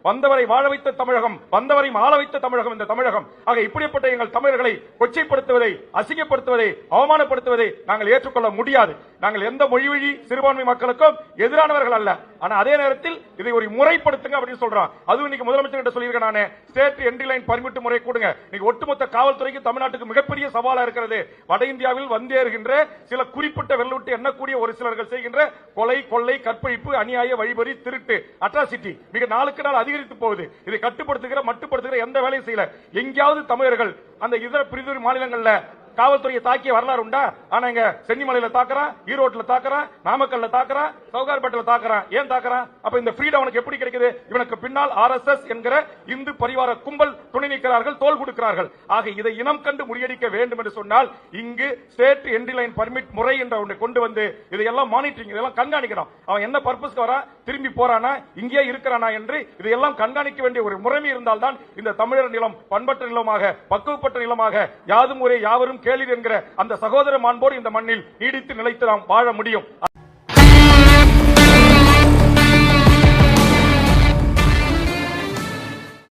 வந்தவரை வாழ வைத்த தமிழகம், வந்தவரை ஆள வைத்த தமிழகம் இந்த தமிழகம். ஆக இப்படிப்பட்ட எங்கள் தமிழர்களை கொச்சைப்படுத்துவதை, அசிங்கப்படுத்துவதை, அவமானப்படுத்துவதை நாங்கள் ஏற்றுக்கொள்ள முடியாது. நாங்கள் எந்த மொழி வழி சிறுபான்மை மக்களுக்கும் எதிரானவர்கள் அல்ல. ஆனா அதே நேரத்தில் இதை ஒரு முறைப்படுத்துங்க அப்படின்னு சொல்றான். அதுவும் இன்னைக்கு முதலமைச்சர் கிட்ட சொல்லியிருக்கேன் நானே, ஸ்டேட் என்ட்ரி லைன் பர்மிட் முறை கொடுங்க. இன்னைக்கு ஒட்டுமொத்த காவல்துறைக்கு தமிழ்நாட்டுக்கு மிகப்பெரிய சவாலா இருக்கிறது. வட இந்தியாவில் வந்தேறுகின்ற சில குறிப்பிட்ட வெள்ளவிட்டு எண்ணக்கூடிய ஒரு சிலர்கள் செய்கின்ற கொலை, கொள்ளை, கற்பழிப்பு, அநியாய, வழிபறி, திருட்டு, அட்ராசிட்டி மிக நாளுக்கு நாள் அதிகரித்து போகுது. இதை கட்டுப்படுத்துகிற, மட்டுப்படுத்துகிற எந்த வேலையும் செய்யல. எங்கேயாவது தமிழர்கள் அந்த இதர பிரிவு மாநிலங்கள்ல காவல்துறையை தாக்கிய வரலாறு உண்டா? ஆனா இங்க சென்னிமலையில தாக்குறான், ஈரோட்டில் தாக்குறான், நாமக்கல்ல தாக்குறான், சவுகார்பேட்டில் தாக்குறான். ஏன் தாக்குறான்? அப்ப இந்த ஃப்ரீடம் அவனுக்கு எப்படி கிடைக்குது? இவனுக்கு பின்னால் ஆர்எஸ்எஸ் என்கிற இந்து பரிவார கும்பல் துணை நிற்கிறார்கள், தோல் கொடுக்கிறார்கள். ஆக இதை இனம் கண்டு முறியடிக்க வேண்டும் என்று சொன்னால் இங்கு ஸ்டேட் என்ட்ரி லைன் பர்மிட் முறை என்ற ஒன்றை கொண்டு வந்து இதையெல்லாம் மானிட்டரிங், இதெல்லாம் கண்காணிக்கணும். அவன் என்ன பர்பஸ்க்கு வரா, திரும்பி போறானா, இங்கே இருக்கிறானா என்று இதையெல்லாம் கண்காணிக்க வேண்டிய ஒரு முறைமை இருந்தால்தான் இந்த தமிழர் நிலம் பண்பற்ற நிலமாக, பக்குவப்பட்ட நிலமாக, யாதும் ஊரே யாவரும் கேளீர் என்கிற அந்த சகோதர மாண்போடு இந்த மண்ணில் நீடித்து நிலைத்து நாம் வாழ முடியும்.